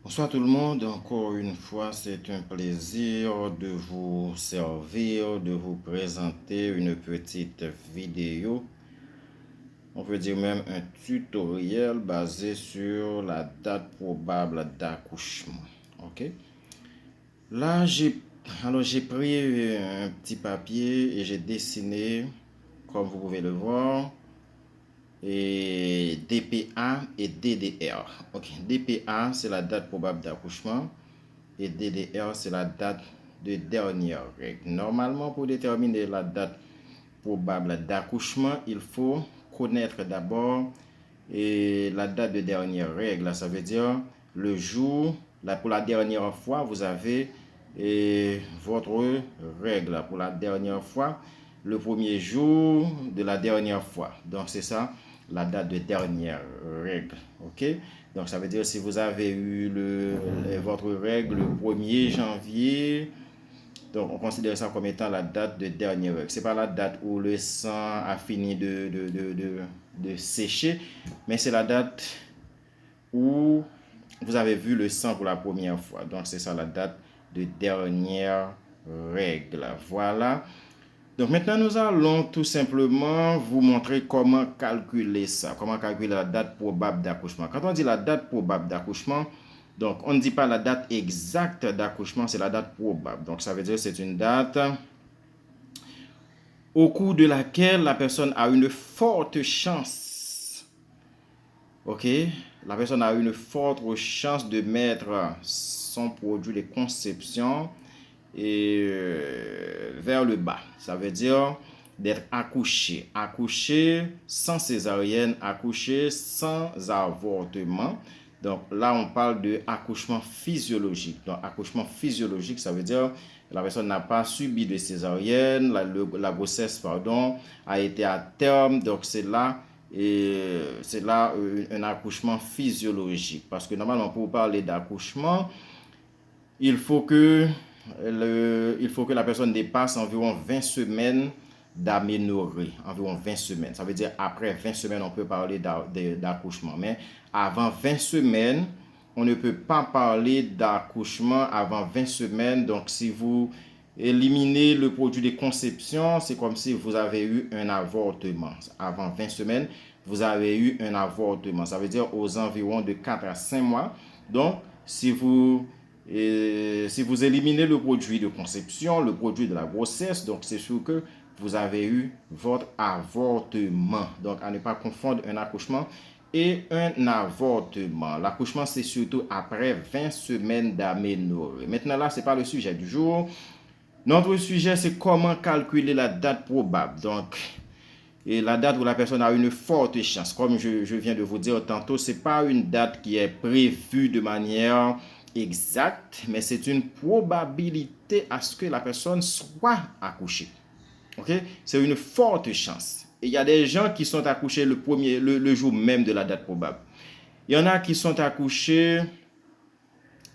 Bonsoir tout le monde, encore une fois c'est un plaisir de vous servir, de vous présenter une petite vidéo, on peut dire même un tutoriel basé sur la date probable d'accouchement. Ok. Là j'ai pris un petit papier et j'ai dessiné, comme vous pouvez le voir, et DPA et DDR. Ok, DPA c'est la date probable d'accouchement et DDR c'est la date de dernière règle. Normalement, pour déterminer la date probable d'accouchement, il faut connaître d'abord la date de dernière règle. Ça veut dire le jour, pour la dernière fois, vous avez votre règle. Pour la dernière fois, le premier jour de la dernière fois. Donc c'est ça, la date de dernière règle. Ok. Donc ça veut dire si vous avez eu votre règle le 1er janvier, donc on considère ça comme étant la date de dernière règle. Ce n'est pas la date où le sang a fini de sécher, mais c'est la date où vous avez vu le sang pour la première fois. Donc c'est ça la date de dernière règle. Voilà. Donc maintenant, nous allons tout simplement vous montrer comment calculer ça, comment calculer la date probable d'accouchement. Quand on dit la date probable d'accouchement, donc on ne dit pas la date exacte d'accouchement, c'est la date probable. Donc ça veut dire que c'est une date au cours de laquelle la personne a une forte chance, ok, la personne a une forte chance de mettre son produit de conception vers le bas. Ça veut dire d'être accouché. Accouché sans césarienne, accouché sans avortement. Donc là, on parle de accouchement physiologique. Donc accouchement physiologique, ça veut dire que la personne n'a pas subi de césarienne, la grossesse, a été à terme. Donc c'est là un accouchement physiologique. Parce que normalement, pour parler d'accouchement, il faut que la personne dépasse environ 20 semaines d'aménorrhée, environ 20 semaines. Ça veut dire après 20 semaines, on peut parler d'accouchement. Mais avant 20 semaines, on ne peut pas parler d'accouchement avant 20 semaines. Donc, si vous éliminez le produit de conception, c'est comme si vous avez eu un avortement. Avant 20 semaines, vous avez eu un avortement. Ça veut dire aux environs de 4 à 5 mois. Donc, si vous éliminez le produit de conception, le produit de la grossesse, donc c'est sûr que vous avez eu votre avortement. Donc, à ne pas confondre un accouchement et un avortement. L'accouchement, c'est surtout après 20 semaines d'aménorrhée. Maintenant, là, ce n'est pas le sujet du jour. Notre sujet, c'est comment calculer la date probable. Donc, la date où la personne a une forte chance. Comme je viens de vous dire tantôt, ce n'est pas une date qui est prévue de manière exacte, mais c'est une probabilité à ce que la personne soit accouchée. Okay? C'est une forte chance. Et il y a des gens qui sont accouchés le jour même de la date probable. Il y en a qui sont accouchés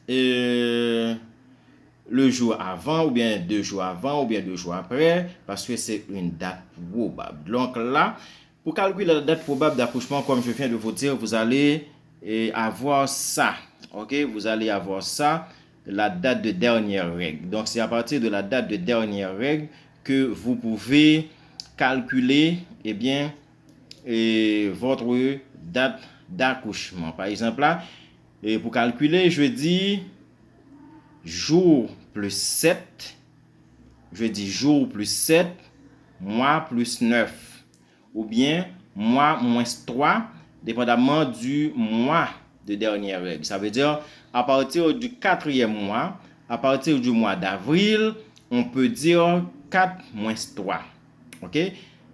le jour avant, ou bien 2 jours avant, ou bien 2 jours après, parce que c'est une date probable. Donc là, pour calculer la date probable d'accouchement, comme je viens de vous dire, vous allez avoir ça. Ok, vous allez avoir ça, la date de dernière règle. Donc c'est à partir de la date de dernière règle que vous pouvez calculer votre date d'accouchement. Par exemple là, pour calculer, je dis jour plus 7, je dis jour plus 7, mois plus 9, ou bien mois moins 3, dépendamment du mois de dernière règle. Ça veut dire, à partir du 4e mois, à partir du mois d'avril, on peut dire 4 moins 3. Ok?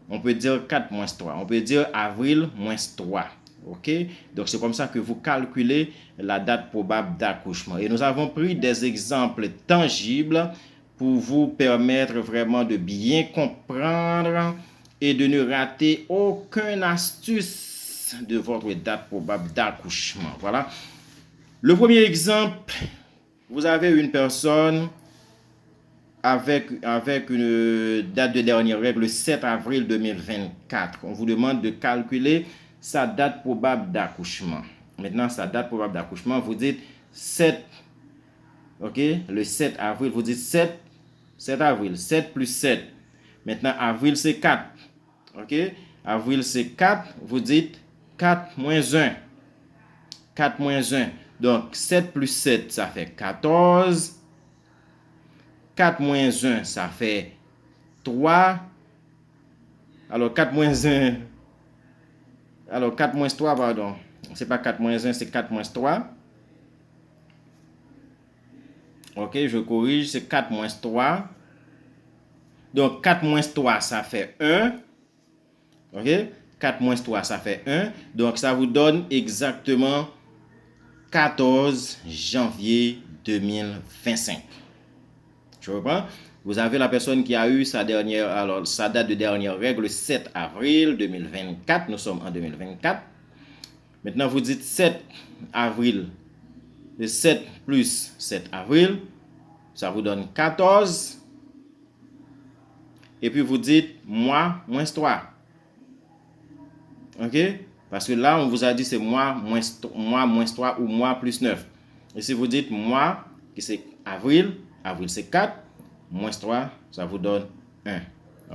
On peut dire 4 moins 3. On peut dire avril moins 3. Ok? Donc, c'est comme ça que vous calculez la date probable d'accouchement. Et nous avons pris des exemples tangibles pour vous permettre vraiment de bien comprendre et de ne rater aucune astuce de votre date probable d'accouchement. Voilà. Le premier exemple, vous avez une personne avec une date de dernière règle, le 7 avril 2024. On vous demande de calculer sa date probable d'accouchement. Maintenant, sa date probable d'accouchement, vous dites 7, ok, le 7 avril, vous dites 7 avril, 7 plus 7. Maintenant, avril, c'est 4. Ok, avril, c'est 4. Vous dites 4 moins 1. 4 moins 1. Donc, 7 plus 7, ça fait 14. 4 moins 1, ça fait 3. Alors, 4 moins 1. Alors, 4 moins 3, pardon. C'est pas 4 moins 1, c'est 4 moins 3. Ok, je corrige, c'est 4 moins 3. Donc, 4 moins 3, ça fait 1. Ok, 4 moins 3, ça fait 1. Donc, ça vous donne exactement 14 janvier 2025. Je reprends. Vous avez la personne qui a eu sa date de dernière règle le 7 avril 2024. Nous sommes en 2024. Maintenant, vous dites 7 avril. Le 7 plus 7 avril, ça vous donne 14. Et puis, vous dites mois moins 3. OK? Parce que là, on vous a dit c'est mois moins 3 ou mois plus 9. Et si vous dites mois, qui c'est avril, avril c'est 4, moins 3, ça vous donne 1.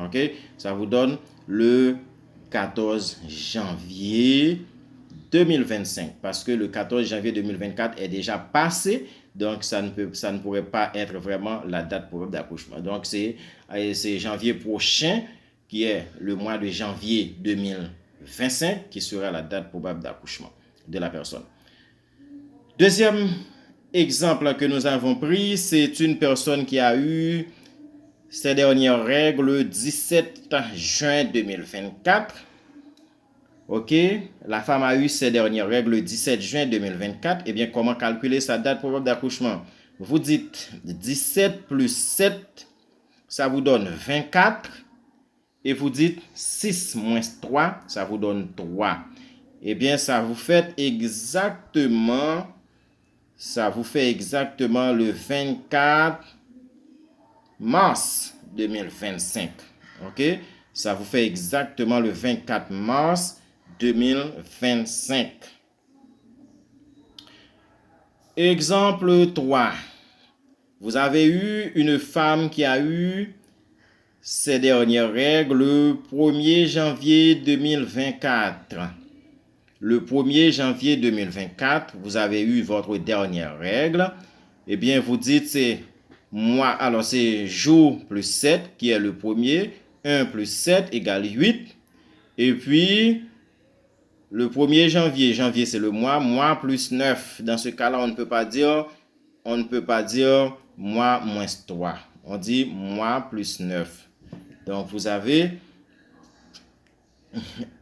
OK? Ça vous donne le 14 janvier 2025. Parce que le 14 janvier 2024 est déjà passé. Donc, ça ne pourrait pas être vraiment la date probable d'accouchement. Donc, c'est janvier prochain qui est le mois de janvier 2025 qui sera la date probable d'accouchement de la personne. Deuxième exemple que nous avons pris, c'est une personne qui a eu ses dernières règles le 17 juin 2024. Ok, la femme a eu ses dernières règles le 17 juin 2024. Eh bien, comment calculer sa date probable d'accouchement? Vous dites 17 plus 7, ça vous donne 24. Et vous dites 6 moins 3, ça vous donne 3. Eh bien, ça vous fait exactement le 24 mars 2025. Ok, ça vous fait exactement le 24 mars 2025. Exemple 3. Vous avez eu une femme qui a eu ses dernières règles le 1er janvier 2024. Le 1er janvier 2024, vous avez eu votre dernière règle. Eh bien, vous dites c'est mois, alors c'est jour plus 7 qui est le premier. 1 plus 7 égale 8. Et puis, le 1er janvier, janvier c'est le mois plus 9. Dans ce cas-là, on ne peut pas dire mois moins 3. On dit mois plus 9. Donc, vous avez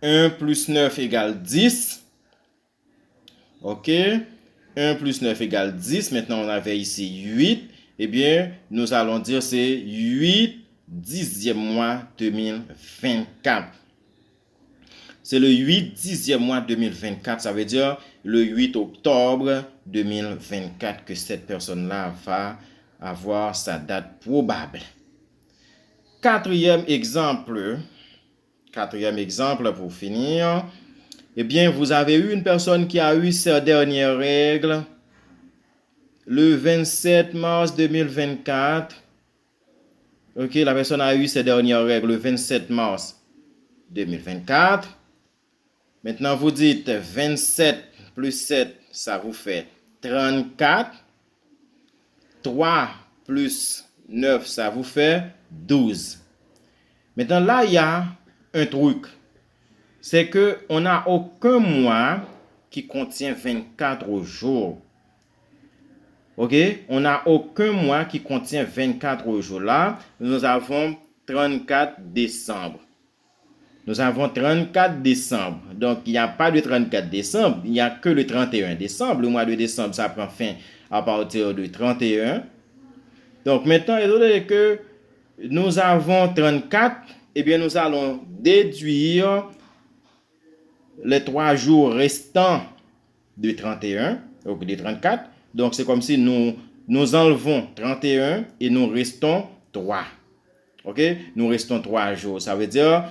1 plus 9 égale 10. OK? 1 plus 9 égale 10. Maintenant, on avait ici 8. Eh bien, nous allons dire c'est 8 dixième mois 2024. C'est le 8 dixième mois 2024. Ça veut dire le 8 octobre 2024 que cette personne-là va avoir sa date probable. Quatrième exemple pour finir. Eh bien, vous avez eu une personne qui a eu sa dernière règle le 27 mars 2024. Ok, la personne a eu ses dernières règles le 27 mars 2024. Maintenant, vous dites 27 plus 7, ça vous fait 34. 3 plus 9, ça vous fait 12. Maintenant, là, il y a un truc. C'est qu'on n'a aucun mois qui contient 24 jours. Ok? On n'a aucun mois qui contient 24 jours. Là, nous avons 34 décembre. Nous avons 34 décembre. Donc, il n'y a pas de 34 décembre. Il n'y a que le 31 décembre. Le mois de décembre, ça prend fin à partir de 31. Donc, maintenant, étant donné que nous avons 34, eh bien, nous allons déduire les 3 jours restants de 31, donc de 34. Donc, c'est comme si nous enlevons 31 et nous restons 3. OK? Nous restons 3 jours. Ça veut dire,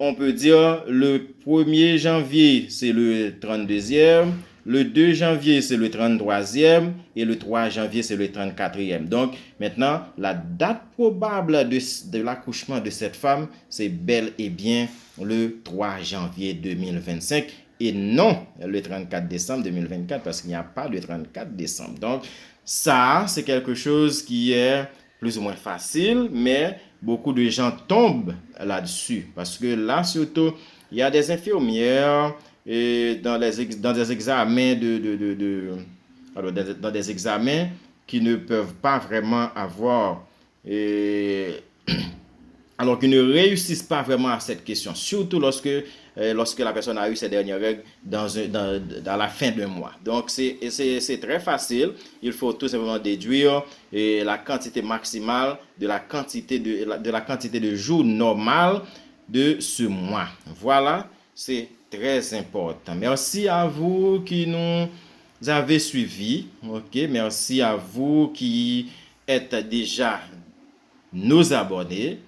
on peut dire le 1er janvier, c'est le 32e, le 2 janvier, c'est le 33e, et le 3 janvier, c'est le 34e. Donc, maintenant, la date probable de l'accouchement de cette femme, c'est bel et bien le 3 janvier 2025, et non le 34 décembre 2024, parce qu'il n'y a pas de 34 décembre. Donc, ça, c'est quelque chose qui est plus ou moins facile, mais beaucoup de gens tombent là-dessus. Parce que là, surtout, il y a des infirmières et dans des examens dans des examens qui ne peuvent pas vraiment avoir alors qu'ils ne réussissent pas vraiment à cette question, surtout lorsque la personne a eu ses dernières règles dans la fin d'un mois. Donc, c'est très facile. Il faut tout simplement déduire la quantité maximale de la quantité de jours normales de ce mois. Voilà, c'est très important. Merci à vous qui nous avez suivis. Ok, merci à vous qui êtes déjà nos abonnés.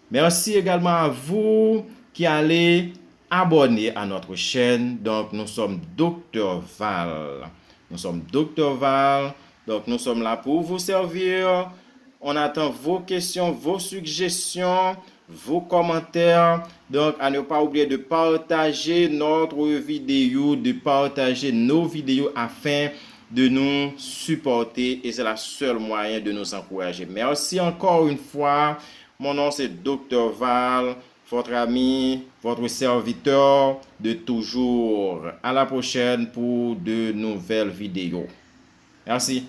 Merci également à vous qui allez abonner à notre chaîne. Donc, nous sommes Dr Val. Nous sommes Dr Val. Donc, nous sommes là pour vous servir. On attend vos questions, vos suggestions, vos commentaires. Donc, à ne pas oublier de partager notre vidéo, de partager nos vidéos afin de nous supporter. Et c'est le seul moyen de nous encourager. Merci encore une fois. Mon nom c'est Dr Val, votre ami, votre serviteur de toujours. À la prochaine pour de nouvelles vidéos. Merci.